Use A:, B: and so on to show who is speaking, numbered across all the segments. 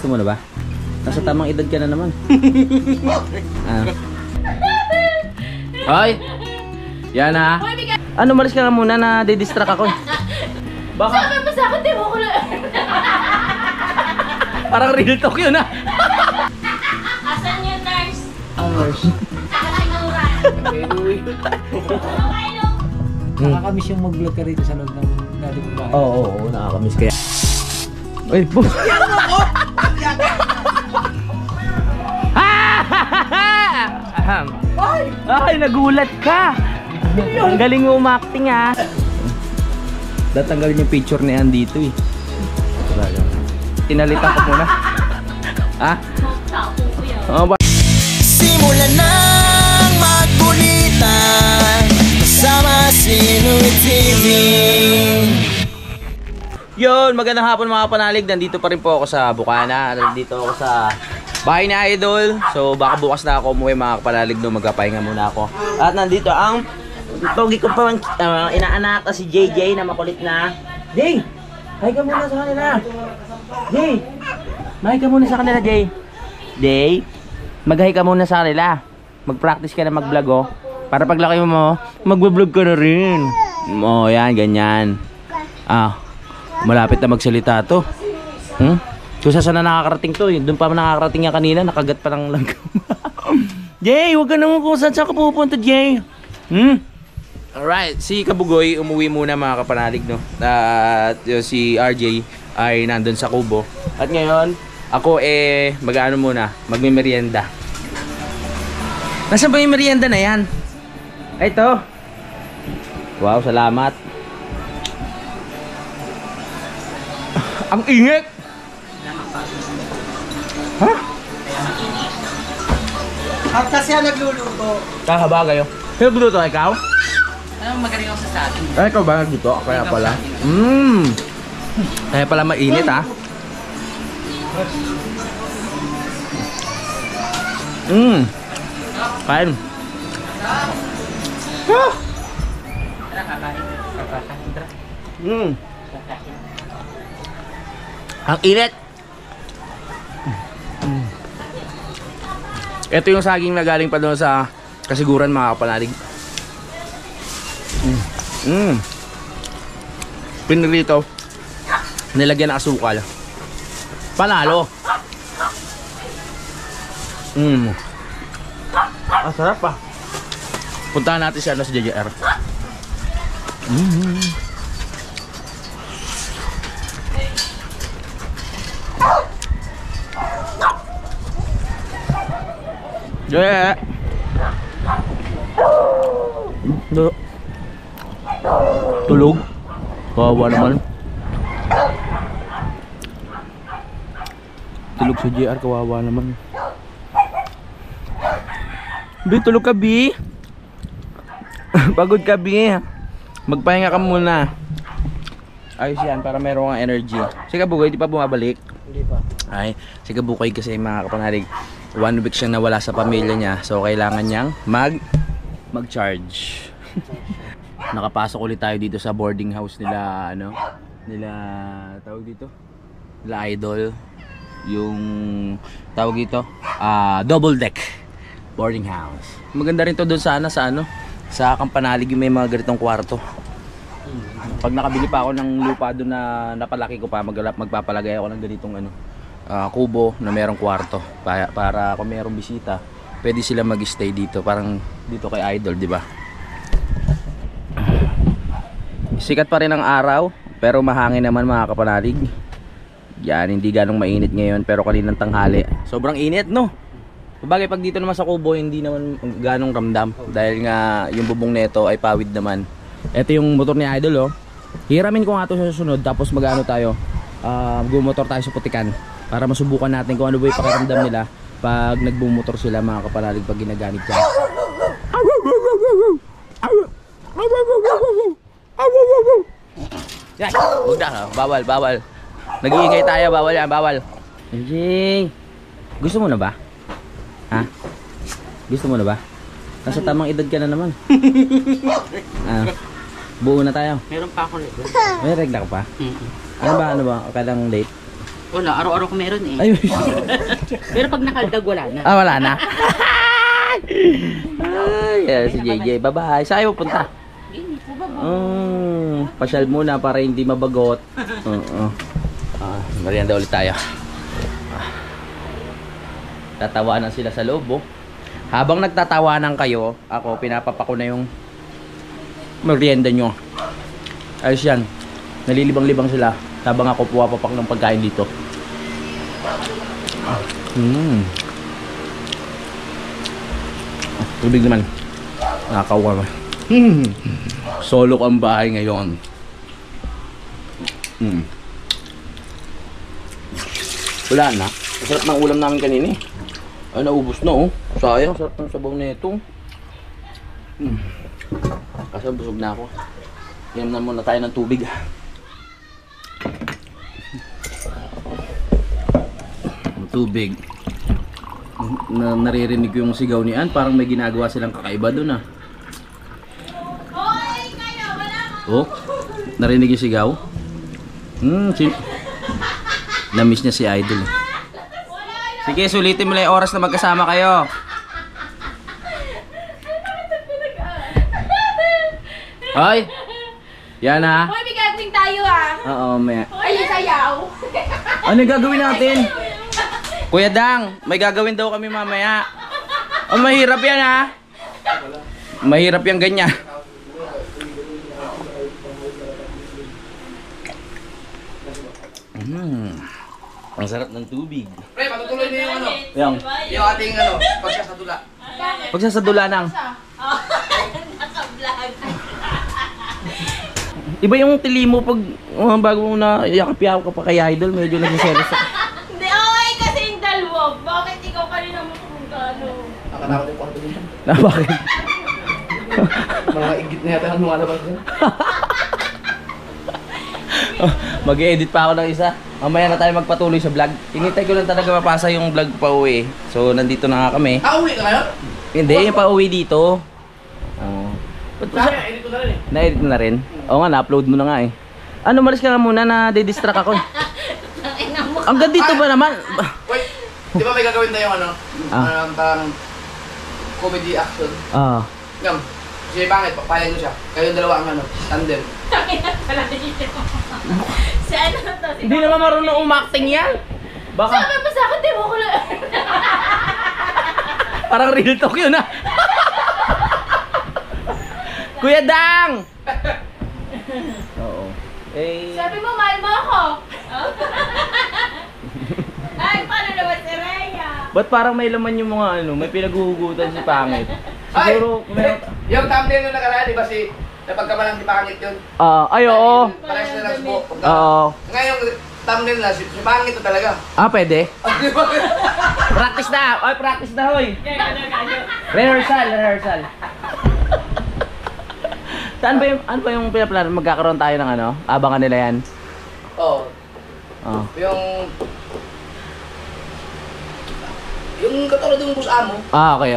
A: Gusto mo na ba? Nasa tamang edad ka na naman. Hoy! Yan ha. Ano, malis ka nga muna na didistract ako. Baka...
B: Sabi mo sa akin, di mo ko na...
A: Parang real talk yun ha.
B: Asan yung nurse?
A: Nurse.
B: Asan yung
C: Nakakamiss yung mag-vlog ka rito sa loob ng dating bahay.
A: Oo, nakakamiss kaya. Uy, po. Ay, nagulat ka. Ang galing mo umakting ha. Tatanggalin yung picture ni Ann dito eh. Tinalitan ko muna. Ha?
D: Simulan nang magkulitan kasama si Louie TV.
A: Yun, magandang hapon mga panalig. Nandito pa rin po ako sa Bukana. Nandito ako sa bahay ni Idol. So baka bukas na ako umuwi mga kapanalig, no, magpapahinga muna ako. At nandito ang pogi ko pa inaanak si JJ na makulit na. Jay! Hi ka muna sa kanila. Jay! Hi ka muna sa kanila, Jay. Jay, mag-hi ka muna sa kanila. Mag-practice ka na mag-vlog, oh. Para paglaki mo, mag-vlog ka na rin. Oh, yan, ganyan. Malapit na magsalita to. Kung saan na nakakarating to, doon pa nakakarating niya kanina, nakagat pa ng langgam. Jay, huwag ka naman kung saan ka pupunta, Jay. Alright, si Kabugoy umuwi muna mga kapanalig, no? At si RJ ay nandun sa kubo. At ngayon, ako mag-ano muna, magme-merienda. Nasaan ba yung merienda na yan? Ito. Wow, salamat. Ang init! Ha?
D: Kasi nagluluto.
A: Kakabagay yun. Sino nagluto? Ikaw?
B: Anong magaling ako sa atin?
A: Ay, ikaw ba nagluto? Kaya pala. Kaya pala mainit ha. Kain. Ang init. Ito yung saging na galing pa doon sa kasiguran mga kapanalig. Pinrito, nilagyan ng asukal. Panalo. Sarap pa. Puntahan natin si ano, si JJR. Yeah. Tulog. Kawawa naman. Tulog sa JR, kawawa naman. Bi, tulog ka, Bi. Pagod ka, Bi. Magpahinga ka muna. Ayos yan, para meron kang energy. Si Kabugoy, di pa bumabalik?
C: Hindi pa.
A: Ay, si Kabugoy kasi mga kapanalig, 1 week siyang nawala sa pamilya niya. So kailangan niyang mag-charge. Nakapasok ulit tayo dito sa boarding house nila, ano, nila tawag dito, nila Idol, yung tawag dito, double deck boarding house. Maganda rin to doon sana sa ano, sa Kampanalig, yung may mga ganitong kwarto. Pag nakabili pa ako ng lupa doon na napalaki ko pa, magpapalagay ako ng ganitong ano, kubo na merong kwarto para kung merong bisita, pwede sila mag-stay dito, parang dito kay Idol, di ba? Sikat pa rin ang araw, pero mahangin naman mga kapanalig. Yan, hindi ganong mainit ngayon, pero kaninang tanghali sobrang init, no? Sabagay, pag dito naman sa kubo, hindi naman ganong ramdam, dahil nga yung bubong nito ay pawid naman. Ito yung motor ni Idol, oh. Hiramin ko nga ito sa susunod, tapos mag-ano tayo, gumotor tayo sa Putikan, para masubukan natin kung ano ba yung pakiramdam nila pag nagbumotor sila mga kapanalig, pag ginagamit yan. Yan, huwag na, bawal. Nag-iingay tayo, bawal yan, bawal. Jing, gusto mo na ba? Ha? Gusto mo na ba? Nasa tamang edad ka na naman. Buo na tayo.
B: Meron pa ako nito.
A: May regla ka pa? Ano ba? Kailang late?
E: Wala, araw-araw ko meron eh.
A: Ay,
E: Pero pag nakaldag, wala na.
A: wala na. Ay, si JJ. Bye-bye. Saan kayo pupunta? Pasyal muna para hindi mabagot. Merienda ulit tayo. Tatawanan sila sa loob, oh. Habang nagtatawanan kayo, ako pinapapako na yung merienda nyo. Ayos yan. Nalilibang-libang sila habang ako puwapapak ng pagkain dito. Tubig naman. Nakakawa. Solo ang bahay ngayon. Wala na. Sarap ng ulam namin kanina eh. Ay, naubos na oh. Sayang, sarap ng sabaw na ito. Kasi busog na ako. Inom na muna tayo ng tubig. Tubig. Naririnig ko yung sigaw ni Ann. Parang may ginagawa silang kakaiba doon ah. Oh, narinig yung sigaw? Na-miss niya si Idol. Sige, sulitin mo lang yung oras na magkasama kayo. Hoy! Yan ha.
B: Hoy, may gagawin tayo ah.
A: Oo, may...
B: Ay, sayaw.
A: Ano yung gagawin natin? Kuya Dang, may gagawin daw kami mamaya. Oh, mahirap yan ha. Mahirap yan ganyan. Ang sarap ng tubig.
D: Pre, matutuloy na yung ano.
A: Yung
D: Yung ating ano, pagsasadula.
A: pagsasadula ng.
B: Naka-vlog.
A: Iba yung tili mo pag bago mo na yakap-yakap ka pa kay Idol, medyo nagsiselos ako.
B: Hindi, okay kasi yung dalawa. Bakit ikaw kanina mo kung gano'n?
D: Nakatakot yung kwarto niya.
A: Na bakit?
D: Mga igit na yata ang lumalabas niya.
A: Mag-edit pa ako ng isa. Mamaya na tayo magpatuloy sa vlog. Hinintay ko lang talaga mapasa yung vlog pa uwi. So nandito na nga kami.
D: Uwi ka ngayon?
A: Hindi, yung pa uwi dito.
D: Sabi, edit ko na rin eh.
A: Na-edit mo na rin? Oo nga, na-upload mo na nga eh. Ano, malis ka nga muna, na-distract ako. Hanggang dito ba naman?
D: Wait, di ba may gagawin tayong ano? Parang comedy action. Yung, si Pangit, papayag mo siya. Kayong dalawa ang ano, tandem.
B: Si ano to? Si
A: Hindi naman marunong umakting yan. Baka
B: Sabi mo sa akin, di mo ko lang.
A: parang real talk yun ah. Kuya Dang! Oo. Eh,
B: Sabi mo, mahal mo ako. Ay, paano naman si Rhea?
A: ba't parang may laman yung mga ano, may pinaghuhugutan si Pangit? Siguro, meron...
D: Yung thumbnail nung nakaraan, di ba si napagkamalang si Pangit yun?
A: Ay, oo.
D: Pares na lang subo.
A: Oo.
D: Ngayon, thumbnail na, si Pangit to talaga.
A: Pwede?
D: Di ba?
A: Practice na! Ay, practice na, hoy! Rehearsal. Saan ba yung, ano ba yung pinaplano? Magkakaroon tayo ng ano? Abangan nila yan.
D: Oo.
A: Oo.
D: Yung katulad ng boss amo.
A: Okay.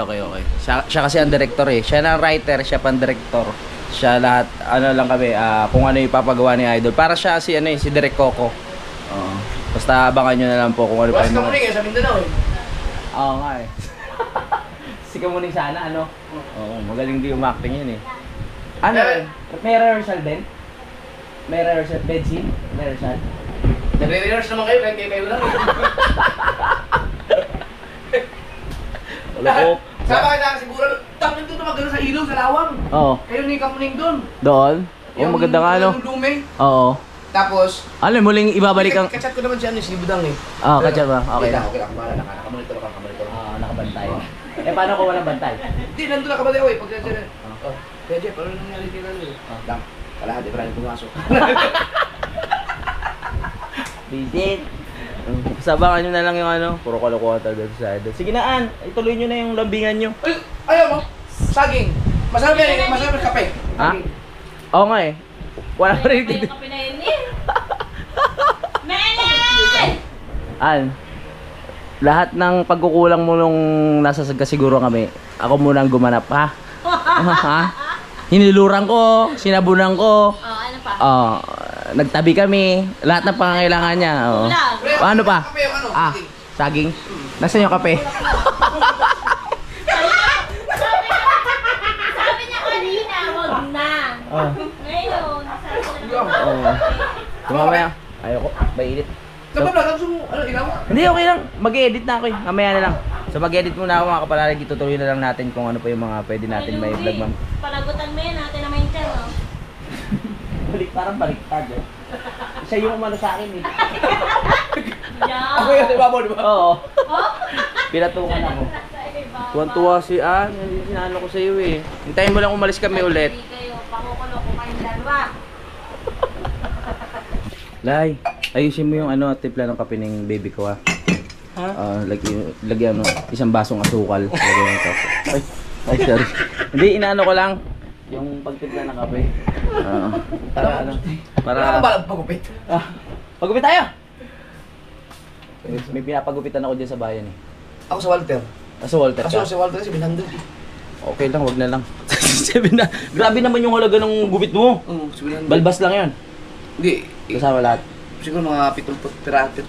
A: Siya kasi ang director eh. Siya na writer, siya pang director. Siya lahat, ano lang kami, kung ano yung ipapagawa ni Idol. Para siya si, ano eh, si Direk Coco. Oo. Basta abangan nyo na lang po kung ano pa
D: Basta
A: yung
D: ka muli sa Mindanao eh.
A: Oo nga eh. Si Kamuning sana, ano? Oo, magaling din umacting yun eh. Ano? May rehearsal din? May rehearsal? Bed scene? May rehearsal?
D: Nagre-rehearse naman kayo, kahit kayo lang eh.
A: Wala ko.
D: Sama kayo na siguro, tapos doon magano sa ilaw, sa lawang.
A: Oo.
D: Kayo ni Kamuning doon.
A: Doon? Oo, maganda nga ano?
D: Yung lume.
A: Oo.
D: Tapos,
A: Ano, muling ibabalik ang...
D: kachat ko naman siya, si Budang eh.
A: Kachat ba? Okay lang.
D: Okay lang, kumara na ka, nakamonitor ka, nakamonitor.
A: Nakabantay. Paano kung walang bantay?
D: Hindi, nandun na kabali ako eh, pagkachat na. Kaya Jeff, ano nangyari kay Lalo eh? Dang, kalahati pa rin pumasok.
A: Visit. Sabangan nyo na lang yung ano, puro kalokohan talaga sa Idol. Sige na, Ann, ituloy nyo na yung lambingan nyo.
D: Ay, ayaw mo? Saging. Masarap yan, masarap yung kape.
A: Ha? Oo nga eh. Wala pa rin
B: May
A: dito.
B: kape na yun eh. Melen!
A: Ann, lahat ng pagkukulang mo nung nasa siguro kami, ako muna ang gumanap, ha? Ha? Hiniluran ko, sinabunan ko.
B: Oh, ano pa?
A: Nagtabi kami, lahat ng pangangailangan niya.
B: Ulam.
D: Pre,
A: Ano pa?
D: Kape yung ano?
A: Ah, saging. Nasaan yung kape?
B: Sabi niya kanina, wag na.
A: Oh.
B: Ngayon, sabi niya,
A: Oo. Mamaya. Ayoko. Mainit.
D: Nagpa-vlog, gusto mo, ano, ilaw?
A: Hindi, okay lang. Mag-edit na ako eh. Mamaya na lang. So mag-edit muna ako mga kapalalig. Itutuloy na lang natin kung ano pa yung mga pwede natin may vlog, ma'am.
B: panagutan mo yan, natin naman yung tiyan, oh.
A: Parang baliktad eh. Siya yung umano sa akin eh.
B: Yeah.
D: Ako yun, ibabaw, di ba?
A: Oo.
B: Oh?
A: Pinatukan ako. Tuwan-tuwa si Ann. Yan sinano ko sa iyo eh. Hintayin mo lang umalis kami ulit.
B: Hindi kayo, pakukulo ko kayong dalawa.
A: Lai, ayusin mo yung ano, timpla ng kape ng baby ko ah. Ha? Lagyan mo isang basong asukal. Lagyan mo ito. Ay, sorry. Hindi, inaano ko lang yung pagtimpla ng kape. Para ano? Para...
D: Wala kang balag pagupit.
A: Pagupit tayo! May pinapagupitan ako dyan sa bayan eh.
D: Ako sa Walter.
A: Sa Walter
D: Kaso
A: ka?
D: si Walter 700.
A: Okay lang, wag na lang. 7 na. Grabe naman yung halaga ng gupit mo.
D: Oo, 700.
A: Balbas lang yun.
D: Hindi.
A: Kasama lahat.
D: Siguro mga 7 pira, 7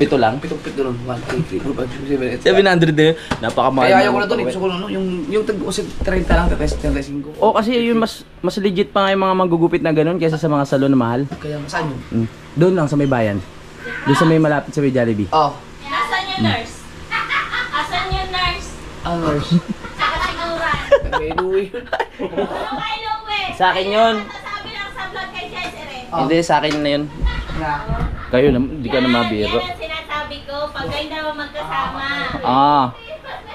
A: Ito lang.
D: doon. 1, 2, 3, 4, 5, 6, 7, 8.
A: 700 din. Napakamahal.
D: Kaya ayaw ko na
A: ng
D: doon,
A: kape.
D: gusto ko lang, no? Yung tag 30 lang, 35.
A: Oh, kasi yun mas legit pa nga yung mga manggugupit na ganun kaysa sa mga salon na mahal.
D: Kaya saan yun?
A: Doon lang sa may bayan. Doon sa may malapit sa may Jollibee.
D: Oh.
B: Nasaan yung nurse? Asan yung nurse?
D: Nurse.
B: Saka siguran.
D: May Louie.
B: Ano kay Louie?
A: Sa akin yun.
B: Sasabi lang sa vlog kay Cesare.
A: Hindi, sa akin na yun. Kayo naman, hindi ka na mabiro.
B: Yan ang sinasabi ko, pag kayo daw magkasama.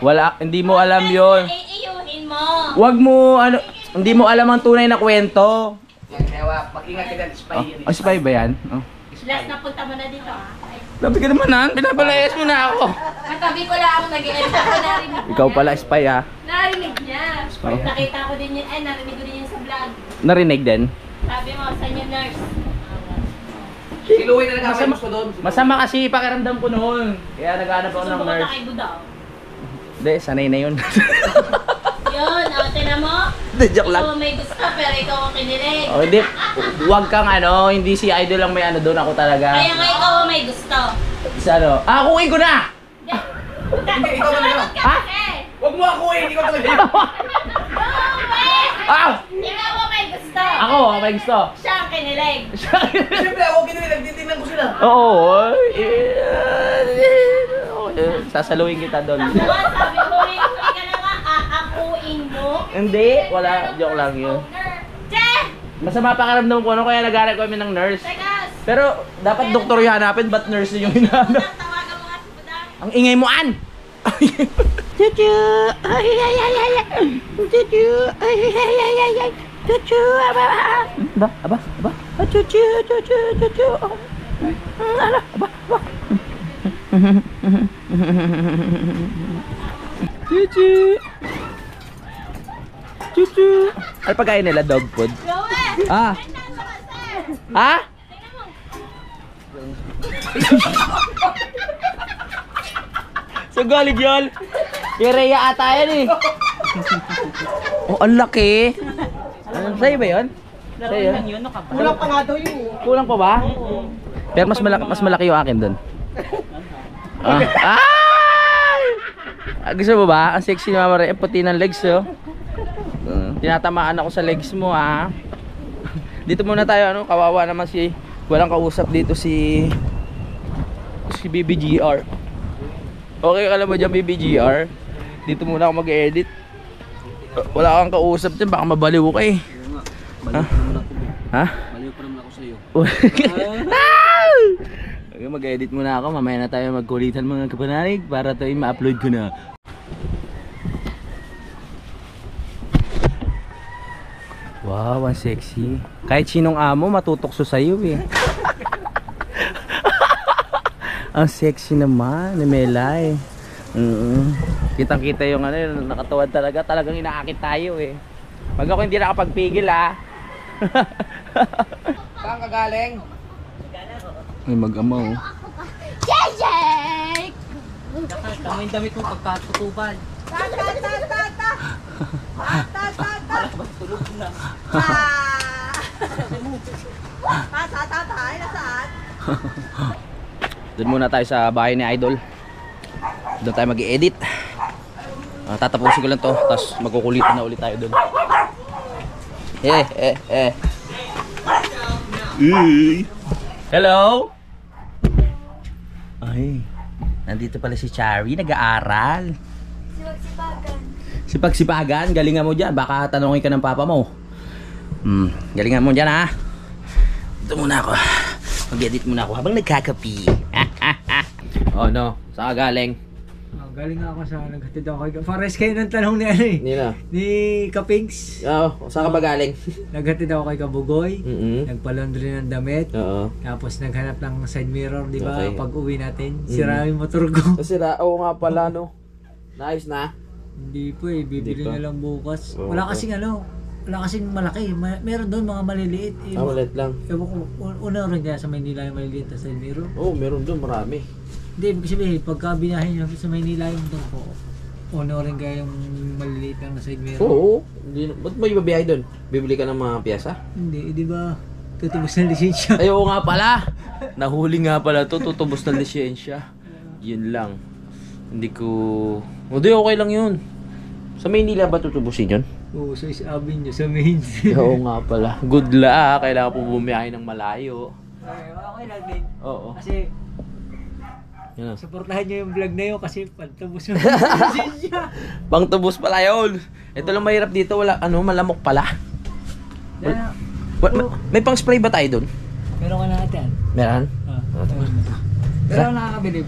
A: Wala, hindi mo alam yun.
B: Iiyuhin mo.
A: Wag mo, ano, hindi mo alam ang tunay na kwento.
D: Kaya mag-ingat ka dyan, spy yun.
A: Oh, spy ba yan? Oh.
B: Last na punta mo na dito, ah.
A: Labi ka naman han, binabalayas mo na ako.
B: Katabi ko lang ako nag-e-edit ako, narinig.
A: Ikaw pala, spy ha.
B: Narinig niya.
A: Oh.
B: Nakita ko din yun, narinig ko din yun sa vlog.
A: Narinig din.
B: Sabi mo, saan yung nurse?
D: Si Louie na nagkakamas ko doon.
A: Masama kasi pakiramdam ko noon. Kaya naghanap ako ng
B: Sumbong ka
A: nurse.
B: kay Budaw.
A: Hindi, sanay na yun.
B: Yun, tinan mo.
A: Hindi, joke lang.
B: Ikaw may gusto, pero ikaw ang kinilig.
A: Oh, hindi. Wag kang ano, hindi si Idol lang may ano doon, ako talaga.
B: Kaya nga ikaw ang may gusto.
A: Sa ano? Kukuin ko na!
D: Ikaw ba nila?
A: Ha?
D: Huwag mo ako eh, hindi ko talaga.
B: Ikaw ang may gusto.
A: Ako, may gusto.
B: Siya ang kinilig.
D: Siyempre ako kinilig, nagtitingnan ko sila.
A: Oo. Sasaluhin kita doon.
B: Ako nga, sabi ko, huli ka na nga, aakuin mo.
A: Hindi, wala. Joke lang yun.
B: Che!
A: Masama pakiramdam ko ano, kaya naghanap kami ng nurse.
B: Tegas!
A: Pero dapat doktor yung hanapin, ba't nurse yung hinahanap?
B: Tawagan mo nga si Budaw.
A: Ang ingay mo, An! Chuchu! Ay, ay, ay, ay, ay! Chuchu! Ay, ay, ay, ay, ay! Chuchu! Aba! Aba! Aba! Chuchu! Chuchu! Chuchu! Aba! Aba! Chuchu! Chuchu! Ano pagkain nila? Dog food?
B: Gawin!
A: Ah!
B: Tingnan mo kasi!
A: Ha?
B: Tingnan mo!
A: So galig yun. Kay Rhea ata yan eh. Oh, ang laki. Sa'yo ba yun? Sa'yo yun?
E: Kulang pa nga daw yun.
A: Kulang pa ba? Pero mas malaki yung akin dun. Ay! Gusto mo ba? Ang sexy ni Mama Rhea. Puti ng legs oh. Tinatamaan ako sa legs mo ah. Dito muna tayo ano. Kawawa naman si... Walang kausap dito si BBGR. Okay ka lang ba dyan BBGR? Dito muna ako mag-edit. Wala kang kausap dyan, baka mabaliw ka eh. Ha?
C: Baliw pa naman ako sa iyo.
A: Okay, mag-edit muna ako, mamaya na tayo magkulitan mga kapanalig para ito ma-upload ko na. Wow, ang sexy. Kahit sinong amo matutokso sa'yo eh. Ang sexy naman ni Melay. Kitang-kita yung ano, nakatuwad talaga. Talagang inaakit tayo eh. Pag ako hindi nakapagpigil ah.
D: Saan ka galing?
A: Ay mag-ama oh.
B: Jay!
E: Tama yung damit mo pagkatutuban.
A: Doon muna tayo sa bahay ni Idol. Doon tayo mag-i-edit. Tatapusin ko lang to, tapos magkukulitan na ulit tayo doon. Hello? Ay, nandito pala si Chari, nag-aaral. Sipag-sipagan, galingan mo dyan. Baka tanongin ka ng papa mo. Galingan mo dyan, ha. Ito muna ako. Mag-edit muna ako habang nagkakapi. Oh no, saan ka galing?
C: Galing nga ako sa naghatid ako kay... Pares kayo ng tanong ni ano eh.
A: Nina?
C: Ni Kapings.
A: Oo, saan ka ba galing?
C: Naghatid ako kay Kabugoy.
A: Mm-mm.
C: Nagpa-laundry ng damit.
A: Oo.
C: Tapos naghanap ng side mirror, di ba?
A: Okay.
C: Pag uwi natin, sira yung motor ko.
A: Sira, oo nga pala, no. Nice na.
C: Hindi po eh, bibili
A: Hindi pa.
C: na lang bukas.
A: Oo,
C: Wala
A: okay.
C: kasing ano, wala kasing malaki. Meron doon mga maliliit. Eh,
A: Malit lang.
C: Ewan ko, una rin kaya sa Maynila yung maliliit na side mirror.
A: Oo, meron doon, marami.
C: Hindi, ibig sabihin, pagka binahin nyo sa Maynila yung doon po, una rin kaya yung maliliit lang na side mirror.
A: Oo. Hindi, ba't mo ibabiyahe doon? Bibili ka ng mga piyasa?
C: Hindi, di ba? Tutubos ng lisensya.
A: Ay, oo nga pala. Nahuli nga pala to, tutubos ng lisensya. Yun lang. Hindi ko... Hindi, okay lang yun. Sa Maynila ba tutubusin yun?
C: Oo, so isabi nyo sa main.
A: Oo nga pala. Good luck. Kailangan po bumiyahe ng malayo.
C: Okay lang din.
A: Oo.
C: Kasi,
A: Yan na.
C: supportahan nyo yung vlog na yun kasi pantubos ng lisensya.
A: Pang tubos pala yun. Ito lang mahirap dito. Wala, malamok pala.
C: Yan,
A: May pang spray ba tayo doon?
C: meron ka na natin.
A: Meron?
C: Pero ako nakakabilib.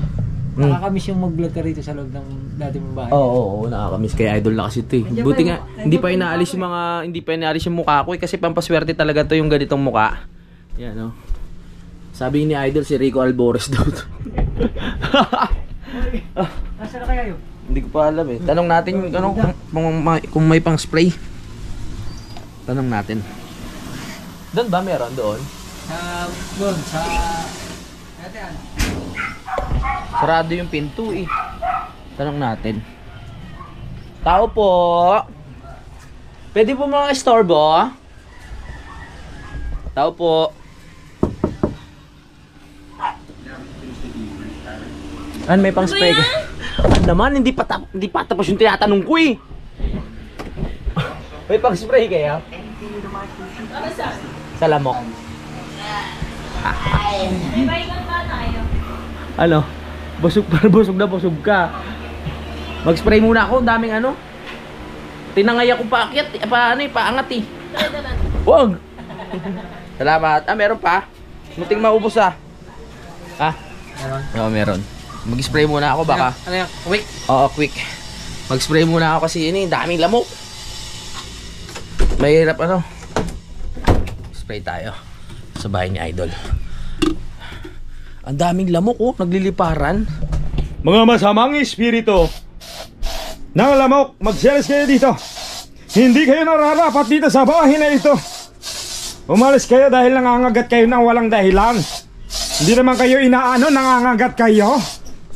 C: Nakakamiss yung mag-vlog ka rito sa loob ng dati mong bahay.
A: Oo, nakakamiss kay Idol na kasi ito eh. Buti nga, hindi pa inaalis yung mukha ko eh. Kasi pampaswerte talaga to yung ganitong mukha. Yan o. Sabi ni Idol si Rico Albores daw to.
C: Nasaan na kaya yun?
A: Hindi ko pa alam eh. Tanong natin kung may pang spray. Tanong natin. Doon ba meron doon?
C: Sa... Natin.
A: Sarado yung pinto eh. Tanong natin. Tao po. Pwede po mga istorbo? Tao po. May pang spray ka? Naman, hindi pa tapos yung tinatanong ko eh. May pang spray kaya? Sa lamok.
B: May baigan ba tayo?
A: Ano? Busog ka. Mag-spray muna ako, ang daming ano. Tinangay ako paakyat, paangat eh. Wag. Salamat. Meron pa. Muting maubos ah.
C: Meron?
A: Oo, meron. Mag-spray muna ako baka.
C: Ano yan? Quick?
A: Oo, quick. Mag-spray muna ako kasi daming lamok. Mahirap ano. Spray tayo sa bahay ni Idol. Ang daming lamok nagliliparan.
F: Mga masamang espiritu ng lamok, magsialis kayo dito. Hindi kayo nararapat dito sa bahay na ito. Umalis kayo dahil nangangagat kayo ng walang dahilan. Hindi naman kayo inaano, nangangagat kayo.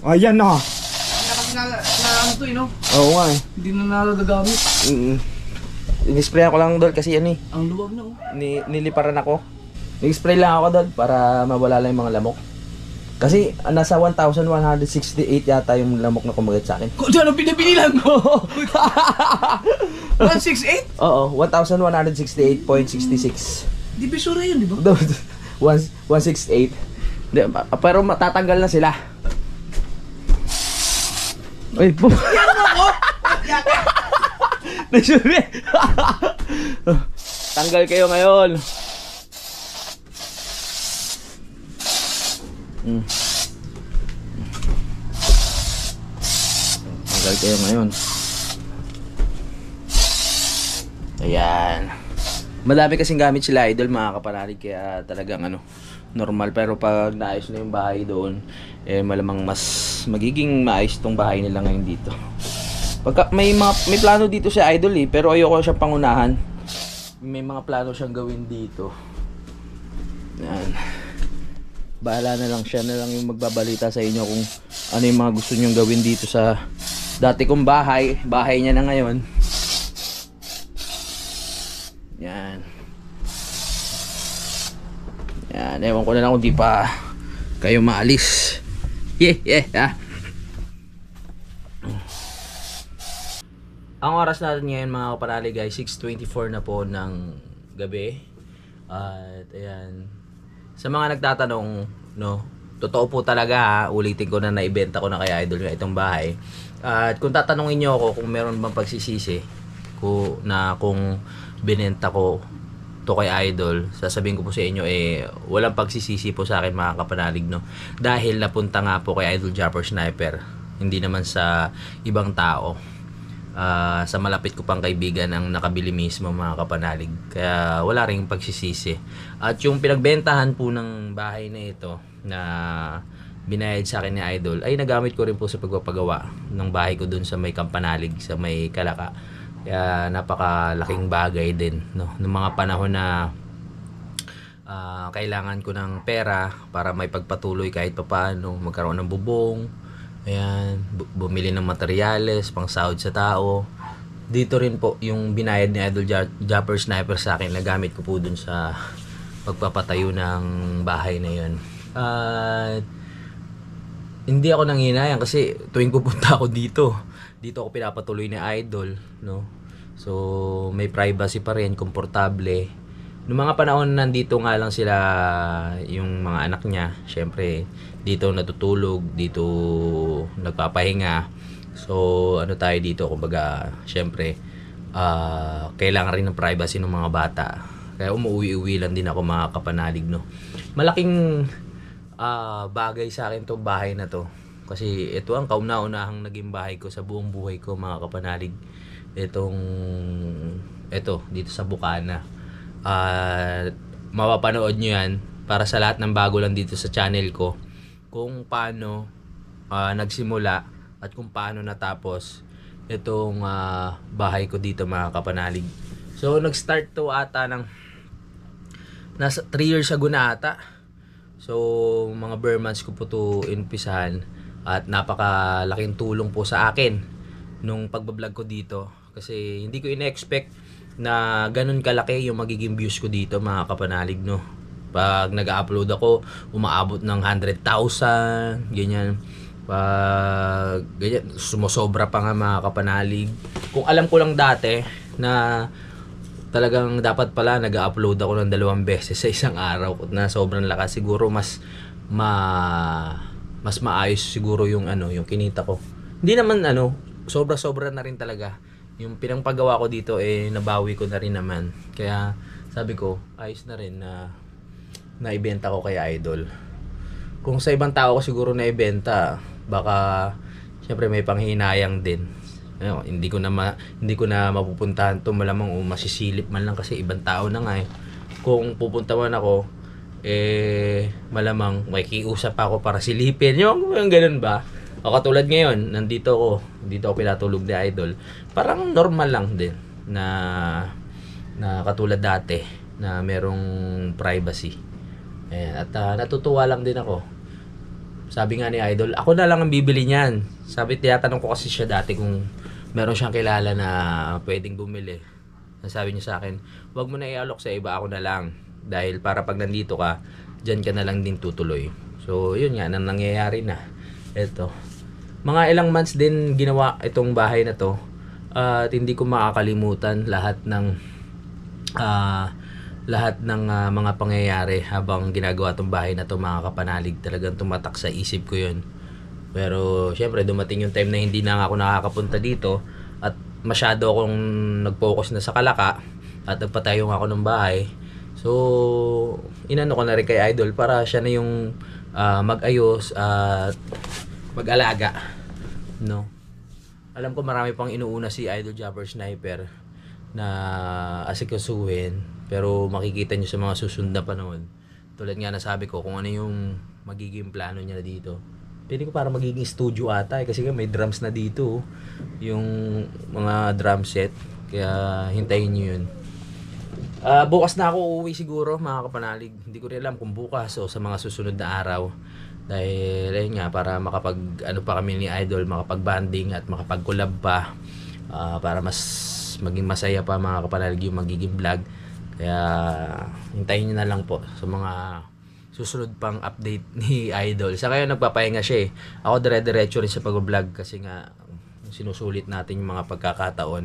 F: Ayan na.
D: Kasi na to no?
A: Oo nga eh.
D: Hindi na nagagamit.
A: Ini-spray ako lang doon kasi yan eh.
D: Ang luwag na
A: Niliparan ako. Nag-spray lang ako doon para mawala lang yung mga lamok. Kasi nasa 1,168 yata yung lamok na kumagat sa akin.
D: Kung dyan ang pinabililan mo! 168?
A: Oo, 1,168.66.
D: Di bisura yun, di ba?
A: 168. Pero matatanggal na sila. Ay, po. Yan mo! Nagsubi! Tanggal kayo ngayon. Tanggal kayo ngayon. Ayan. Madami kasing gamit sila Idol mga kapanalig kaya talagang normal, pero pag naayos na yung bahay doon malamang mas magiging maayos tong bahay nila ngayon dito. Pagka may plano dito si Idol pero ayoko siyang pangunahan. May mga plano siyang gawin dito. Yan. Bahala na lang, siya na lang yung magbabalita sa inyo kung ano yung mga gusto niyong gawin dito sa dati kong bahay niya na ngayon. Yan. Yan, ewan ko na lang kung di pa kayo maalis. Yeah. Ang oras natin ngayon mga kapanalig guys, 6:24 na po ng gabi. At ayan, sa mga nagtatanong, no, totoo po talaga ha, ulitin ko na naibenta ko na kay Idol itong bahay. At kung tatanungin niyo ako kung meron bang pagsisisi kung binenta ko to kay Idol, sasabihin ko po sa inyo walang pagsisisi po sa akin mga kapanalig, no. Dahil napunta nga po kay Idol Japper Sniper, hindi naman sa ibang tao. Sa malapit ko pang kaibigan ang nakabili mismo mga kapanalig, kaya wala ring pagsisisi. At yung pinagbentahan po ng bahay na ito na binayad sa akin ni Idol ay nagamit ko rin po sa pagpapagawa ng bahay ko dun sa may Kampanalig, sa may Kalaka. Kaya napakalaking bagay din, no, ng mga panahon na kailangan ko ng pera para may pagpatuloy kahit papaano, magkaroon ng bubong. Ayan, bumili ng materyales, pang sahod sa tao. Dito rin po yung binayad ni Idol Japper Sniper sa akin, nagamit ko po dun sa pagpapatayo ng bahay na yun. Hindi ako nanginayang kasi tuwing pupunta ako dito ako pinapatuloy ni Idol, no? So, may privacy pa rin, komportable. Noong mga panahon nandito nga lang sila yung mga anak niya, syempre dito natutulog, dito nagpapahinga. So ano tayo dito, kumbaga syempre kailangan rin ng privacy ng mga bata. Kaya umuwi-uwi lang din ako mga kapanalig, no. Malaking bagay sa akin tong bahay na to. Kasi ito ang kauna-unahang naging bahay ko sa buong buhay ko mga kapanalig. Ito dito sa Bukana. Mapapanood nyo yan para sa lahat ng bago lang dito sa channel ko, kung paano nagsimula at kung paano natapos itong bahay ko dito mga kapanalig. So nag-start to ata ng nasa 3 years ago na ata. So mga bare months ko po to inumpisahan at napakalaking tulong po sa akin nung pagbablog ko dito, kasi hindi ko ina-expect na ganun kalaki yung magiging views ko dito mga kapanalig, no. Pag nag-upload ako, umaabot ng 100,000, ganyan. Pag ganyan, sumusobra pa nga mga kapanalig. Kung alam ko lang dati na talagang dapat pala nag-upload ako ng 2 beses sa isang araw na sobrang lakas, siguro mas maayos siguro yung yung kinita ko. Hindi naman sobra-sobra na rin talaga. Yung pinangpagawa ko dito nabawi ko na rin naman. Kaya sabi ko, ayos na rin na naibenta ko kay Idol. Kung sa ibang tao ko siguro naibenta, baka syempre may panghinayang din. Hindi ko na mapupuntahan to, malamang masisilip man lang kasi ibang tao na nga. Kung pupunta man ako, malamang may kiusap ako para silipin. Yung ganun ba? O katulad ngayon, dito ako pinatulog ni Idol. Parang normal lang din na katulad dati na merong privacy. Ayan, at natutuwa lang din ako. Sabi nga ni Idol, ako na lang ang bibili niyan. Tinatanong ko kasi siya dati kung meron siyang kilala na pwedeng bumili. Sabi niya sa akin, wag mo na i-alok sa iba, ako na lang. Dahil para pag nandito ka, dyan ka na lang din tutuloy. So yun nga, nangyayari na. Ito. Mga ilang months din ginawa itong bahay na to. At hindi ko makakalimutan lahat ng mga pangyayari habang ginagawa itong bahay na to mga kapanalig. Talagang tumatak sa isip ko yun. Pero syempre dumating yung time na hindi na ako nakakapunta dito at masyado akong nag-focus na sa Kalaka at nagpatayo ako ng bahay. So inano ko na rin kay Idol para siya na yung mag-ayos at mag-alaga, no. Alam ko marami pang inuuna si Idol Japper Sniper na asikasuhin, pero makikita nyo sa mga susunod na panahon. Tulad nga nasabi ko kung ano yung magiging plano niya dito. Pwede ko para magiging studio ata kasi may drums na dito, yung mga drum set. Kaya hintayin nyo yun. Bukas na ako uuwi siguro mga kapanalig. Hindi ko rin alam kung bukas o sa mga susunod na araw. Dahil ayun nga, para pa kami ni Idol, makapag-banding at makapag-collab pa, para mas maging masaya pa mga kapanalig yung magiging vlog. Kaya hintayin nyo na lang po sa mga susunod pang update ni Idol. Sa ngayon nagpapahinga siya eh. Ako dire-diretso rin sa pag-vlog kasi nga sinusulit natin yung mga pagkakataon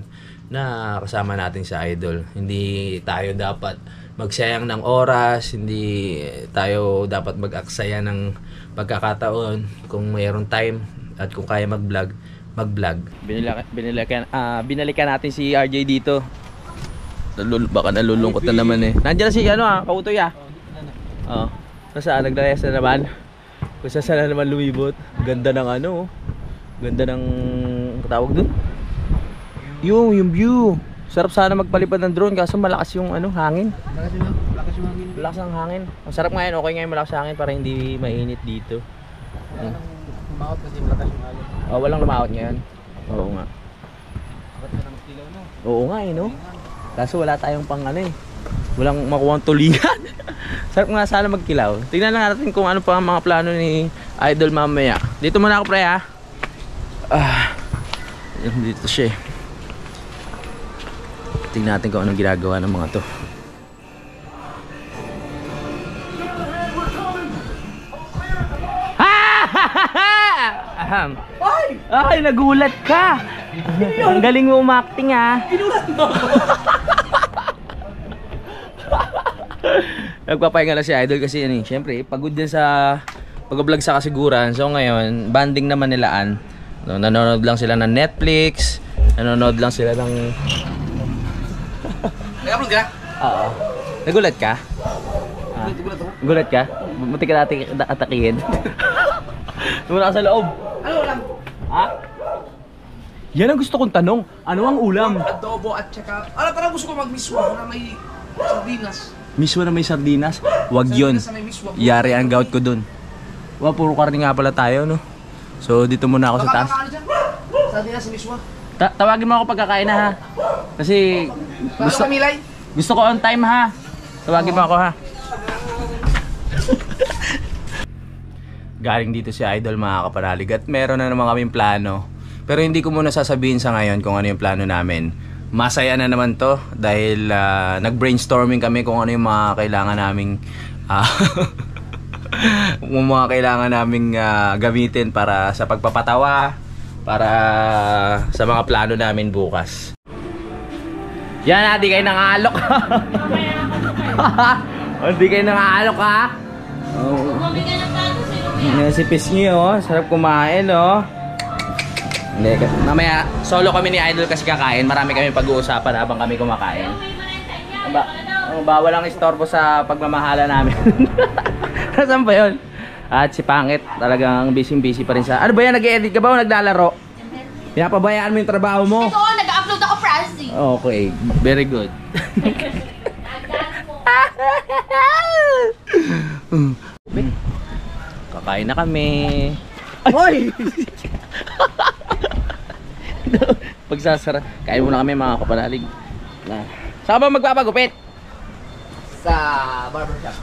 A: na kasama natin sa Idol. Hindi tayo dapat magsayang ng oras, hindi tayo dapat mag-aksaya ng pagkakataon. Kung mayroon time at kung kaya mag-vlog, mag-vlog. Binalikan natin si RJ dito. Baka nalulungkot na naman eh. Nandiyan si Kautoy Oo. Nasaan? Naglayas na naman. Kung saan na naman lumibot. Ganda ng ganda ng tawag dun. Yung view. Sarap sana magpalipad ng drone kaso malakas yung hangin. Malakas ang hangin. Ang sarap ngayon, okay ngayon malakas ang hangin para hindi mainit dito.
E: Lumaot kasi malakas yung alon.
A: Oh, walang lumaot ngayon. Oo nga. Oo nga no? Kaso wala tayong pang walang makuha tulingan. Sarap nga sana magkilaw. Tingnan lang natin kung ano pa ang mga plano ni Idol mamaya. Dito muna ako pre ha. Dito siya. Tingnan natin kung anong ginagawa ng mga to. Ay, nagulat ka. Ang galing mo umakting ha. Nagpapahinga na si Idol kasi syempre pagod din sa pag-vlog sa kasiguran. So ngayon, banding naman nilaan. Nanonood lang sila ng Netflix, nanonood lang sila ng
D: Nag-upload ka?
A: Oo. Nagulat ka? Gulat ka? Buti ka natin atakihin. Tumula ka sa loob.
D: Ano ulam?
A: Ha? Yan ang gusto kong tanong. Ano ang ulam?
D: Adobo at saka... parang gusto ko mag-miswa na may sardinas.
A: Miswa na may sardinas? Wag yun.
D: Sardinas na may miswa.
A: Yari ang gout ko dun. Puro karne nga pala tayo, no? So, dito muna ako sa taas.
D: Baka dyan. Sardinas sa miswa.
A: Tawagin mo ako pagkakain na, ha? Kasi...
D: Gusto kamilay?
A: Gusto ko on time, ha? Tawagin mo ako, ha? Galing dito si Idol, mga kapanalig. At meron na naman kaming plano. Pero hindi ko muna sasabihin sa ngayon kung ano yung plano namin. Masaya na naman to dahil nag-brainstorming kami kung ano yung mga kailangan naming gamitin para sa pagpapatawa, para sa mga plano namin bukas. Yan, di kayo nangalok. Di kayo nangalok ha.
B: Bumami ka ng plato sino
A: Nasipis niyo, sarap kumain, Hindi, mamaya solo kami ni Idol kasi kakain. Marami kami pag-uusapan habang kami kumakain. Bawal ang istorbo sa pagmamahala namin. Nasaan ba yun? At si Pangit, talagang busy pa rin sa... Ano ba yan? Nag-edit ka ba o naglalaro? Pinapabayaan mo yung trabaho mo?
B: Ito, nag-upload ako, Francie.
A: Okay, very good. Kakain na kami. Ay! Pagsasara. Kain muna kami mga kapanalig. Saan ba magpapagupit?
D: Sa barbershop.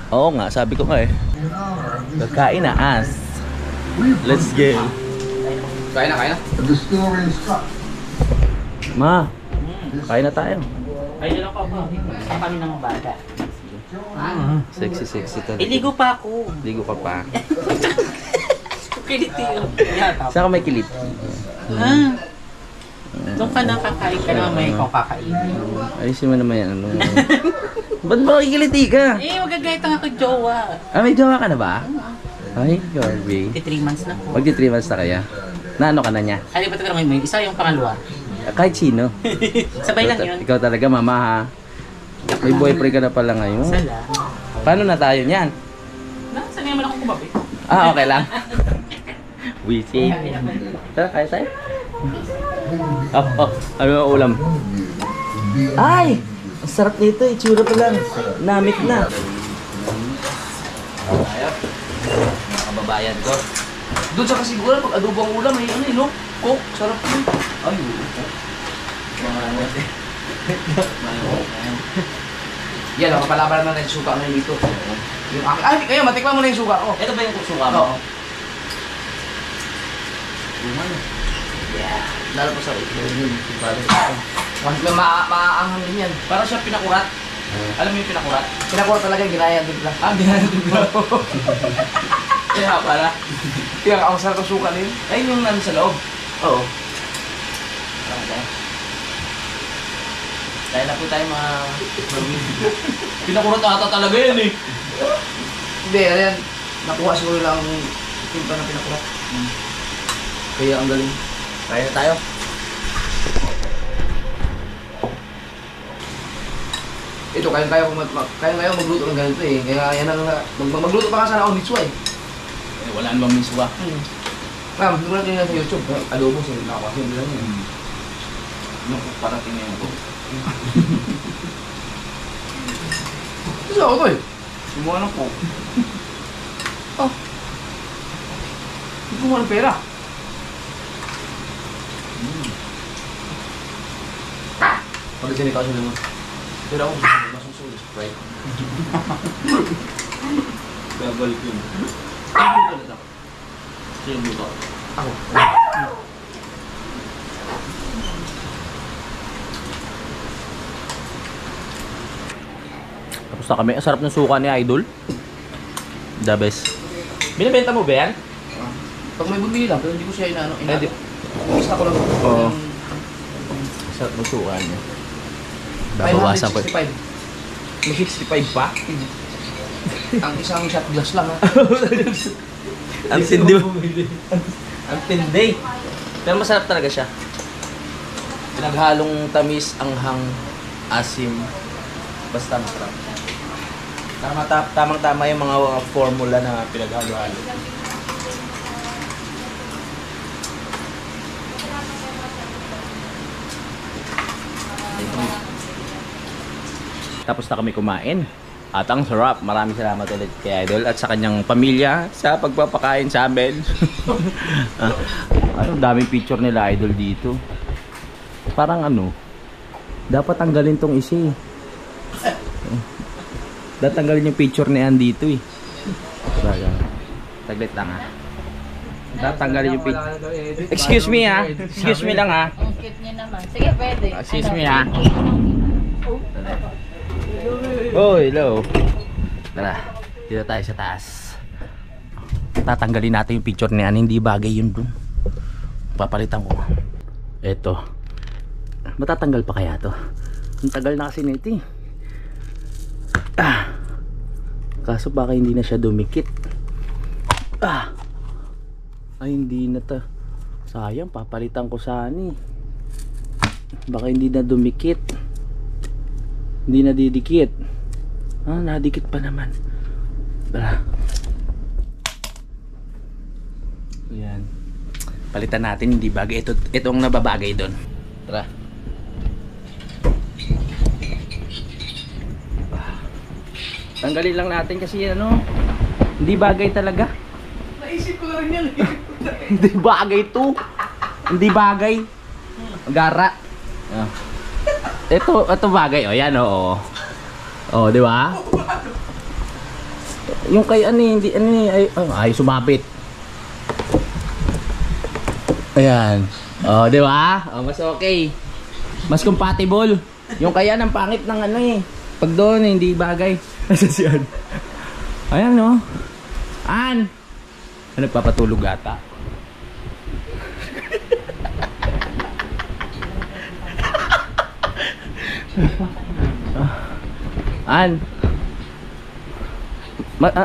A: Oo nga, sabi ko nga eh. Kakain na as. Let's go.
D: Kain na.
A: Ma, kain na tayo.
E: Ay, yun ako. Kami ng bata.
A: Sexy talaga.
E: Iligo pa ako.
A: Ligo ka pa.
E: Kiliti yun.
A: Saan ka may kilit?
E: Doon ka nakakain ka na may kakain.
A: Ayusin mo naman yan. Ba't ba kikiliti ka?
E: Magagayat ang ako jowa.
A: May jowa ka na ba? Ay, Garby.
E: 3 months na po.
A: Magti 3 months na kaya? Na ano ka na niya?
E: Ano ba ito ngayon? May isa yung pangalawa.
A: Kahit sino.
E: Sabay lang yun.
A: Ikaw talaga, mama ha. May boyfriend ka na pala ngayon.
E: Sala.
A: Paano na tayo niyan?
E: Sanay naman ako kumabi.
A: Okay lang. Wisi. Tara, kaya tayo? Ano ang ulam? Ay! Ang sarap nito, itsura pa lang. Namit na. Tayo. Mga kababayan ko.
D: Doon sa kasiguran, pag adobo ang ulam, may Coke, sarap yun. Ay, yan, kapalaban naman yung suka ngayon dito. Yung akin. Ay, kayo, matikman mo na yung suka ko.
A: Ito ba yung suka mo?
D: Oo. Yeah. Lalo po sa ito. Mas maanghang din yan.
A: Para siya pinakurat. Alam mo yung pinakurat?
D: Pinakuha talaga yung ginaya din lang.
A: Ah, binanagin ko. Kaya pala.
D: Kaya ang sarap ng suka din.
A: Ayun yung nandun sa loob.
D: Oo.
A: Okay. Dahil na po tayo mga... Pinakurat ata talaga yan eh.
D: Hindi, ayan. Nakuha siguro lang ang timpa na pinakuha. Kaya ang galing.
A: Kaya na tayo.
D: Ito, kaya magluto ng ganito eh. Kaya yan ang... Magluto pa nga sana ako nitsuwa eh.
A: Eh, wala namang miswa.
D: Ma'am, siguro natin sa YouTube. Adobo, nakakasin lang yun.
A: Nung parating ngayon ko.
D: Gusto ako to eh.
A: Gumawa ng po.
D: Oh. Hindi ko ng pera. Pag sinikaw siya naman. Pero ako, masusunod sa Sprite.
A: Kaya balik yun. Sino ba na? Sino ba?
D: Ako.
A: Tapos na kami. Ang sarap ng suka ni Idol. The best. Binibenta mo ba yan?
D: Pag may bumili lang, pero hindi ko siya inaano.
A: Hindi.
D: Isa ko lang.
A: Oo. Sarap ng suka niya. Babawasan ko.
D: 565.
A: May 65 pa?
D: Ang isang shot glass lang ha.
A: Ang tindi. Ang tindi. Pero masarap talaga siya. Pinaghalong tamis, anghang, asim. Basta masarap. Tamang-tama yung mga formula na pinaghalo-halo. Tapos na kami kumain. At ang sarap. Maraming salamat ulit kay Idol at sa kanyang pamilya sa pagpapakain sa amin. Ano, daming picture nila Idol dito. Parang ano, dapat tanggalin tong isa eh. Dapat tanggalin yung picture ni Ann dito eh. Taglit lang ha. Dapat tanggalin yung picture. Excuse me ha. Excuse me lang ha.
B: Ang cute niya naman. Sige, pwede.
A: Excuse me ha. Oh, hello. Tara, dito tayo sa taas. Tatanggalin natin yung picture ni Ann. Hindi bagay yun dun. Papalitan ko. Eto. Matatanggal pa kaya to? Ang tagal na kasi nito eh. Kaso baka hindi na siya dumikit. Ay, hindi na to. Sayang, papalitan ko sana eh. Baka hindi na dumikit. Hindi na didikit. Nadikit pa naman. Tara. Ayan. Palitan natin, hindi bagay. Itong nababagay doon. Tara. Tanggalin lang natin kasi ano, hindi bagay talaga.
D: Naisip ko na rin yan.
A: Hindi bagay to. Hindi bagay. Gara. Ito bagay. O, yan o. O, di ba? Yung kay hindi, ay, sumabit. Ayan. O, di ba? O, mas okay. Mas compatible. Yung kaya ng pangit ng pag doon, hindi bagay. Nasa siyan. Ayan, no? Ann! Nagpapatulog ata. Ann!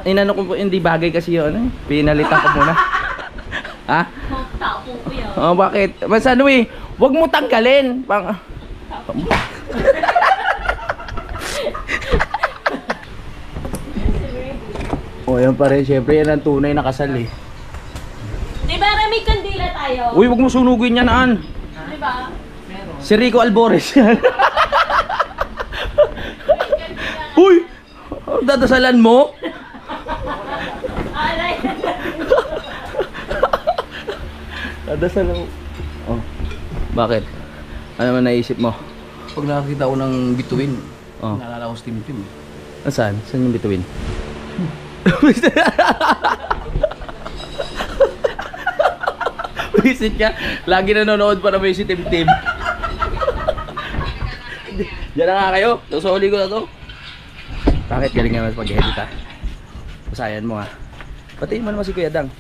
A: Inano ko po, hindi bagay kasi yun. Pinalitan ko muna. Ha?
B: Tapo ko yan.
A: Oh, bakit? Mas ano eh, huwag mo tanggalin. Oh, yan pa rin. Siyempre, yan ang tunay na kasal eh.
B: Di ba may kandila tayo?
A: Uy, huwag mo sunugin yan, Ann.
B: Di ba?
A: Si Rico Albores yan. Uy! Dadasalan mo?
B: Alay.
A: Dadasalan mo. Oh. Bakit? Ano man naisip mo?
D: Pag nakakita ko ng bituin,
A: Oh.
D: naalala ko si Tim Tim.
A: Saan? Saan yung bituin? Visit niya. Lagi nanonood pa naman si Tim Tim. Diyan na nga kayo. Susuli ko na to. Bakit galing nga mas pag-edit ha? Pasayan mo ha. Patiin mo naman si Kuya Dang.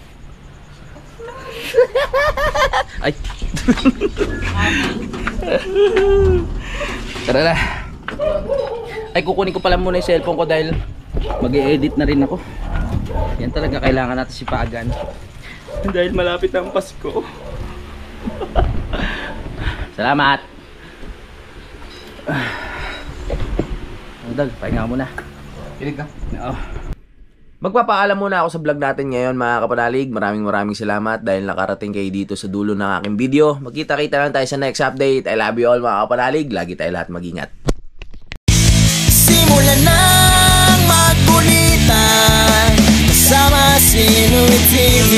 A: Ay. Tara na. Ay, kukunin ko pala muna yung cellphone ko dahil mag-i-edit na rin ako. Yan talaga kailangan natin si Pagan. Dahil malapit na ang Pasko. Salamat. Dal, pahinga muna.
D: Kilig ka?
A: Oo. Magpapaalam muna ako sa vlog natin ngayon mga kapanalig. Maraming salamat dahil nakarating kayo dito sa dulo ng aking video. Magkita-kita lang tayo sa next update. I love you all mga kapanalig. Lagi tayo lahat mag-ingat.
G: Simulan ng magkulitan kasama si Louie TV.